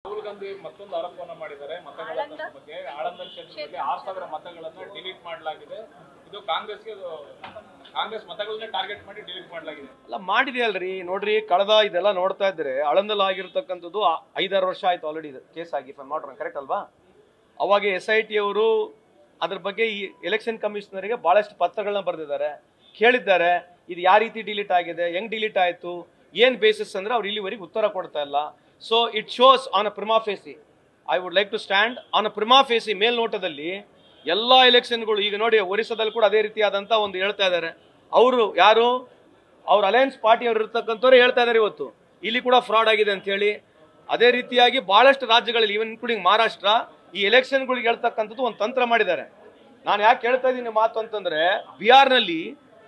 ರಾಹುಲ್ ಗಾಂಧಿ ಮತ್ತೊಂದು ಆರೋಪವನ್ನು ಮಾಡಿದ್ದಾರೆ ಮತಗಳ ಬಗ್ಗೆ. ಆಳಂದ ಕ್ಷೇತ್ರದಲ್ಲಿ 6000 ಮತಗಳನ್ನು ಡಿಲೀಟ್ ಮಾಡಲಾಗಿದೆ. ಇದು ಕಾಂಗ್ರೆಸ್ ಮತಗಳನ್ನ ಟಾರ್ಗೆಟ್ ಮಾಡಿ ಡಿಲೀಟ್ ಮಾಡಲಾಗಿದೆ. ಅಲ್ಲ ಮಾಡಿದೆ ಅಲ್ರಿ. ನೋಡ್ರಿ, ಕಳೆದ ಇದೆಲ್ಲ ನೋಡ್ತಾ ಇದ್ರೆ ಆಳಂದಲ್ಲಿ ಆಗಿರ್ತಕ್ಕಂಥದ್ದು 5-6 ವರ್ಷ ಆಯ್ತು ಆಲ್ರೆಡಿ ಕೇಸ್ ಆಗಿ. ಮಾಡ್ರ ಕರೆಕ್ಟ್ ಅಲ್ವಾ? ಅವಾಗ SIT ಅವರು ಅದ್ರ ಬಗ್ಗೆ ಈ ಎಲೆಕ್ಷನ್ ಕಮಿಷನರ್ಗೆ ಬಹಳಷ್ಟು ಪತ್ರಗಳನ್ನ ಬರೆದಿದ್ದಾರೆ, ಕೇಳಿದ್ದಾರೆ ಇದು ಯಾವ ರೀತಿ ಡಿಲೀಟ್ ಆಗಿದೆ, ಹೆಂಗ್ ಡಿಲೀಟ್ ಆಯ್ತು, ಏನ್ ಬೇಸಿಸ್ ಅಂದ್ರೆ ಅವ್ರು ಇಲ್ಲಿವರೆಗೆ ಉತ್ತರ ಕೊಡ್ತಾ ಇಲ್ಲ. So it shows on a prima facie. I would like to stand on a prima facie. ಮೇಲ್ನೋಟದಲ್ಲಿ ಎಲ್ಲ ಎಲೆಕ್ಷನ್ಗಳು ಈಗ ನೋಡಿ, ಒರಿಸ್ಸಾದಲ್ಲಿ ಕೂಡ ಅದೇ ರೀತಿಯಾದಂತ ಒಂದು ಹೇಳ್ತಾ ಇದ್ದಾರೆ. ಅವರು ಯಾರು, ಅವ್ರ ಅಲಯನ್ಸ್ ಪಾರ್ಟಿ ಅವ್ರು ಇರ್ತಕ್ಕಂಥವ್ರು ಹೇಳ್ತಾ ಇದ್ದಾರೆ ಇವತ್ತು ಇಲ್ಲಿ ಕೂಡ ಫ್ರಾಡ್ ಆಗಿದೆ ಅಂತ ಹೇಳಿ. ಅದೇ ರೀತಿಯಾಗಿ ಬಹಳಷ್ಟು ರಾಜ್ಯಗಳಲ್ಲಿ ಈವನ್ ಇನ್ಕ್ಲೂಡಿಂಗ್ ಮಹಾರಾಷ್ಟ್ರ ಈ ಎಲೆಕ್ಷನ್ಗಳಿಗೆ ಹೇಳ್ತಕ್ಕಂಥದ್ದು ಒಂದು ತಂತ್ರ ಮಾಡಿದ್ದಾರೆ. ನಾನು ಯಾಕೆ ಹೇಳ್ತಾ ಇದ್ದೀನಿ ಮಾತು ಅಂತಂದ್ರೆ, ಬಿಹಾರ್ನಲ್ಲಿ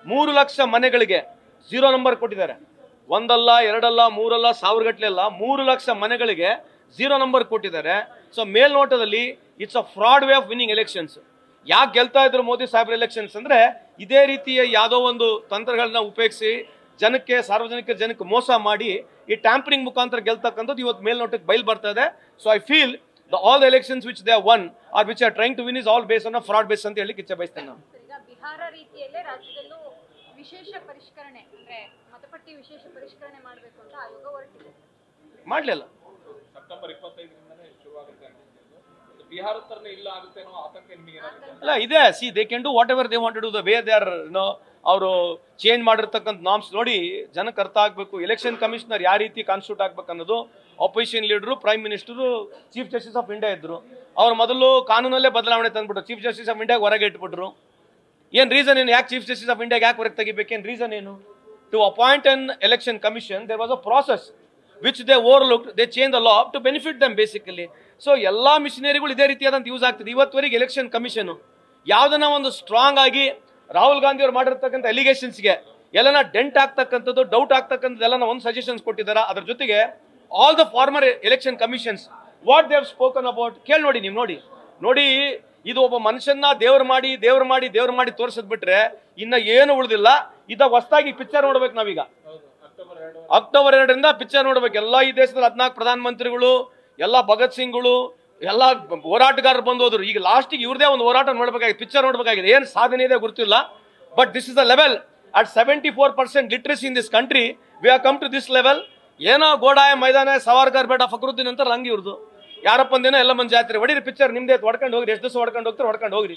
3 ಲಕ್ಷ ಮನೆಗಳಿಗೆ 0 ನಂಬರ್ ಕೊಟ್ಟಿದ್ದಾರೆ. ಒಂದಲ್ಲ, ಎರಡಲ್ಲ, ಮೂರಲ್ಲ, ಸಾವಿರ ಗಟ್ಟಲೆ ಅಲ್ಲ, 3 ಲಕ್ಷ ಮನೆಗಳಿಗೆ 0 ನಂಬರ್ ಕೊಟ್ಟಿದ್ದಾರೆ. ಸೊ ಮೇಲ್ನೋಟದಲ್ಲಿ it's a fraud way of winning elections. ಯಾಕೆ ಗೆಲ್ತಾ ಇದ್ರು ಮೋದಿ ಸಾಹೇಬ್ರ ಎಲೆಕ್ಷನ್ಸ್ ಅಂದ್ರೆ ಇದೇ ರೀತಿಯ ಯಾವುದೋ ಒಂದು ತಂತ್ರಗಳನ್ನ ಉಪಯೋಗಿಸಿ ಜನಕ್ಕೆ, ಸಾರ್ವಜನಿಕ ಜನಕ್ಕೆ ಮೋಸ ಮಾಡಿ ಈ ಟ್ಯಾಂಪರಿಂಗ್ ಮುಖಾಂತರ ಗೆಲ್ತಕ್ಕಂಥದ್ದು ಇವತ್ತು ಮೇಲ್ನೋಟಕ್ಕೆ ಬಯಲು ಬರ್ತಾ ಇದೆ. So I feel all the elections which they have won or which are trying to win is all based on a fraud based ಅಂತ ಹೇಳಿ ಇಚ್ಛೆ ಬಯಸ್ತೇನೆ ನಾನು. ಈಗ ಬಿಹಾರ ರೀತಿಯಲ್ಲೇ ರಾಜ್ಯದಲ್ಲೂ ವಿಶೇಷ ಪರಿಷ್ಕರಣೆ ಅಂದ್ರೆ ಮತಪಟ್ಟಿ ವಿಶೇಷ ಪರಿಷ್ಕರಣೆ ಮಾಡಬೇಕು ಅಂತ ಆಯೋಗ ಹೊರಟಿದೆ. ಮಾಡಲಿಲ್ಲ. ಸೆಪ್ಟೆಂಬರ್ 25ರಿಂದನೇ ಶುರುವಾಗುತ್ತೆ ಅಂತ. ಬಿಹಾರದ ತರನೇ ಇಲ್ಲ ಆಗುತ್ತೆ ಅನ್ನೋ ಆತಂಕ ನಿಮಗೆ ಏನಾಗುತ್ತೆ? ಅಲ್ಲ ಇದೆ. See they can do whatever they want to do. The way they are ಅವರು ಚೇಂಜ್ ಮಾಡಿರ್ತಕ್ಕಂಥ ನಾರ್ಮ್ಸ್ ನೋಡಿ ಜನಕ್ಕೆ ಅರ್ಥ ಆಗಬೇಕು. ಎಲೆಕ್ಷನ್ ಕಮಿಷನರ್ ಯಾವ ರೀತಿ ಕಾನ್ಸ್ಟಿಟ್ಯೂಟ್ ಆಗ್ಬೇಕು ಅನ್ನೋದು opposition leader, prime minister, chief justice of India ಇದ್ರು. ಅವ್ರು ಮೊದಲು ಕಾನೂನಲ್ಲೇ ಬದಲಾವಣೆ ತಂದ್ಬಿಟ್ರು. ಚೀಫ್ ಜಸ್ಟಿಸ್ ಆಫ್ ಇಂಡಿಯಾಗೆ ಹೊರಗೆ ಇಟ್ಬಿಟ್ರು. ಏನ್ ರೀಸನ್ ಏನು? ಯಾಕೆ ಚೀಫ್ ಜಸ್ಟಿಸ್ ಆಫ್ ಇಂಡಿಯಾಗೆ ಯಾಕೆ ಹೊರಗೆ ತೆಗಿಬೇಕೇನು ರೀಸನ್ ಏನು? To appoint an election commission there was a process which they overlooked. They change the law to benefit them basically. So ಎಲ್ಲಾ ಮಿಷನರಿಗಳು ಇದೇ ರೀತಿಯಾದಂತ ಯೂಸ್ ಆಗ್ತದೆ. ಇವತ್ತುವರೆಗೆ ಎಲೆಕ್ಷನ್ ಕಮಿಷನ್ ಯಾವ್ದನ್ನ ಒಂದು ಸ್ಟ್ರಾಂಗ್ ಆಗಿ ರಾಹುಲ್ ಗಾಂಧಿ ಅವರು ಮಾಡಿರ್ತಕ್ಕಂಥ ಎಲಿಗೇಷನ್ಸ್ಗೆ ಎಲ್ಲನ ಡೆಂಟ್ ಆಗ್ತಕ್ಕಂಥದ್ದು, ಡೌಟ್ ಆಗ್ತಕ್ಕಂಥದ್ದು ಎಲ್ಲನ ಒಂದು ಸಜೆಷನ್ಸ್ ಕೊಟ್ಟಿದ್ದಾರೆ. ಅದ್ರ ಜೊತೆಗೆ all the farmer election commissions what they have spoken about ಕೇಳಿ ನೋಡಿ. ನೀವು ನೋಡಿ ಇದು ಒಬ್ಬ ಮನುಷ್ಯನ ದೇವ್ರು ಮಾಡಿ ತೋರಿಸದ್ ಬಿಟ್ರೆ ಇನ್ನ ಏನು ಉಳಿದಿಲ್ಲ. ಇದ ಹೊಸದಾಗಿ ಪಿಕ್ಚರ್ ನೋಡ್ಬೇಕು ನಾವೀಗ. ಅಕ್ಟೋಬರ್ 2ರಿಂದ ಪಿಕ್ಚರ್ ನೋಡ್ಬೇಕು. ಎಲ್ಲ ಈ ದೇಶದಲ್ಲಿ 14 ಪ್ರಧಾನ ಮಂತ್ರಿಗಳು, ಎಲ್ಲ ಭಗತ್ ಸಿಂಗ್ಗಳು, ಎಲ್ಲ ಹೋರಾಟಗಾರರು ಬಂದು ಹೋದ್ರು. ಈಗ ಲಾಸ್ಟಿಗೆ ಇವ್ರದೇ ಒಂದು ಹೋರಾಟ ನೋಡ್ಬೇಕಾಗಿದೆ, ಪಿಕ್ಚರ್ ನೋಡ್ಬೇಕಾಗಿದೆ. ಏನ್ ಸಾಧನೆ ಇದೆ ಗೊತ್ತಿಲ್ಲ. But this is the level. At 74% literacy in this country we have come to this level. ಏನೋ ಗೋಡಾಯ ಮೈದಾನ ಸವಾರ್ಕರ್ ಬೇಡ ಫಕ್ರುದ್ದೀನ್ ಅಂತ ಹಂಗೆ ಇವ್ರದ್ದು. ಯಾರಪ್ಪಂದೇನೋ ಎಲ್ಲ ಮಂದಿ ಜಾತ್ರೆ ಹೊಡೀರಿ ಪಿಕ್ಚರ್ ನಿಮ್ದೇ ಹೊಡ್ಕೊಂಡು ಹೋಗ್ರಿ. ಎಷ್ಟು ದಿವಸ ಹೊಡ್ಕೊಂಡು ಹೋಗ್ರಿ.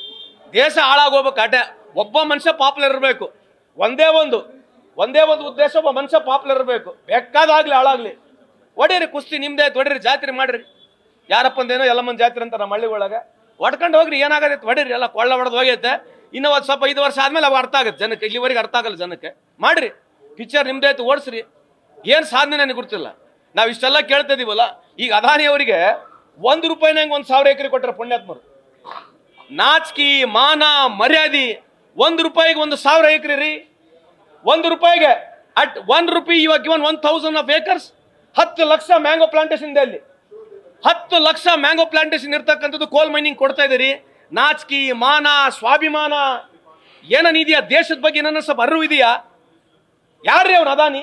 ದೇಶ ಹಾಳಾಗೋಗ್ಬೇಕು. ಆಟ ಒಬ್ಬ ಮನುಷ್ಯ ಪಾಪ್ಯುಲರ್ ಇರಬೇಕು. ಒಂದೇ ಒಂದು ಉದ್ದೇಶ, ಒಬ್ಬ ಮನುಷ್ಯ ಪಾಪ್ಯುಲರ್ ಇರಬೇಕು. ಬೇಕಾದಾಗ್ಲಿ ಹಾಳಾಗ್ಲಿ ಹೊಡೀರಿ. ಕುಸ್ತಿ ನಿಮ್ದೇ ಹೊಡೀರಿ, ಜಾತ್ರೆ ಮಾಡ್ರಿ. ಯಾರಪ್ಪಂದೇನೋ ಎಲ್ಲ ಮಂದಿ ಜಾತ್ರೆ ಅಂತ ನಮ್ಮ ಹಳ್ಳಿಗಳೊಳಗೆ ಹೊಡ್ಕೊಂಡು ಹೋಗ್ರಿ. ಏನಾಗತ್ತೆ ಹೊಡೀರಿ. ಎಲ್ಲ ಕೊಳ್ಳ ಹೊಡೆದು ಹೋಗೈತೆ. ಇನ್ನೂ ಒಂದು ಸ್ವಲ್ಪ 5 ವರ್ಷ ಆದ್ಮೇಲೆ ಅವು ಅರ್ಥ ಆಗುತ್ತೆ ಜನಕ್ಕೆ. ಇಲ್ಲಿವರೆಗೆ ಅರ್ಥ ಆಗಲ್ಲ ಜನಕ್ಕೆ. ಮಾಡ್ರಿ ಪಿಕ್ಚರ್ ನಿಮ್ದೇ ಆಯ್ತು, ಓಡಿಸ್ರಿ. ಏನ್ ಸಾಧನೆ ನನಗೆ ಗೊತ್ತಿಲ್ಲ. ನಾವ್ ಇಷ್ಟೆಲ್ಲ ಕೇಳ್ತಾ ಇದೀವಲ್ಲ. ಈಗ ಅದಾನಿ ಅವರಿಗೆ 1 ರೂಪಾಯಿನಾಗ 1,000 ಎಕರೆ ಕೊಟ್ಟರೆ ಪುಣ್ಯಾತ್ಮರು. ನಾಚಿಕೆ, ಮಾನ, ಮರ್ಯಾದೆ. 1 ರೂಪಾಯಿಗೆ 1,000 ಎಕರೆ ರೀ. 1 ರೂಪಾಯಿಗೆ ಅಟ್ 1 ರೂಪಿ ಇವಾಗ given 1,000 of acres. 10 lakh mango plantation ಇದೆ ಅಲ್ಲಿ. 10 ಲಕ್ಷ ಮ್ಯಾಂಗೋ ಪ್ಲಾಂಟೇಶನ್ ಇರ್ತಕ್ಕಂಥದ್ದು ಕೋಲ್ ಮೈನಿಂಗ್ ಕೊಡ್ತಾ ಇದೀರಿ. ನಾಚಿಕೆ, ಮಾನ, ಸ್ವಾಭಿಮಾನ ಏನನಿದೆಯಾ? ದೇಶದ ಬಗ್ಗೆ ನನ್ನ ಸ್ವಲ್ಪ ಅರಿವು ಇದೆಯಾ? ಯಾರ್ರೀ ಅವ್ರು ಅದಾನಿ?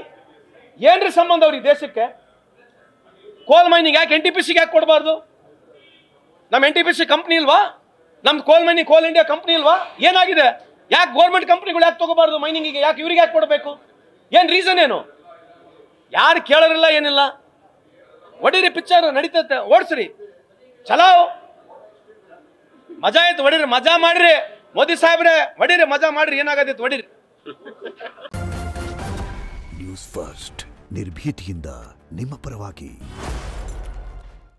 ಏನ್ರಿ ಸಂಬಂಧ ಅವ್ರಿಗೆ ದೇಶಕ್ಕೆ? ಕೋಲ್ ಮೈನಿಂಗ್ ಯಾಕೆ NTPC ಯಾಕೆ ಕೊಡಬಾರ್ದು? ನಮ್ಮ NTPC ಕಂಪ್ನಿ ಇಲ್ವಾ? ನಮ್ ಕೋಲ್ ಮೈನಿಂಗ್ ಕೋಲ್ ಇಂಡಿಯಾ ಕಂಪ್ನಿ ಇಲ್ವಾ? ಏನಾಗಿದೆ? ಯಾಕೆ ಗೌರ್ಮೆಂಟ್ ಕಂಪ್ನಿಗಳು ಯಾಕೆ ತಗೋಬಾರ್ದು ಮೈನಿಂಗಿಗೆ? ಯಾಕೆ ಇವ್ರಿಗೆ ಯಾಕೆ ಕೊಡಬೇಕು? ಏನ್ ರೀಸನ್ ಏನು? ಯಾರು ಕೇಳೋರಿಲ್ಲ, ಏನಿಲ್ಲ. ಹೊಡೀರಿ ಪಿಕ್ಚರ್ ನಡೀತೈತೆ, ಓಡಿಸ್ರಿ, ಚಲೋ ಮಜಾ ಆಯ್ತು. ಹೊಡೀರಿ, ಮಜಾ ಮಾಡ್ರಿ. ಮೋದಿ ಸಾಹೇಬ್ರೆ ಹೊಡೀರಿ, ಮಜಾ ಮಾಡ್ರಿ. ಏನಾಗತ್ತಿತ್ತು ಹೊಡೀರಿ. ನ್ಯೂಸ್ ಫಸ್ಟ್ ನಿರ್ಭೀತಿಯಿಂದ ನಿಮ್ಮ ಪರವಾಗಿ.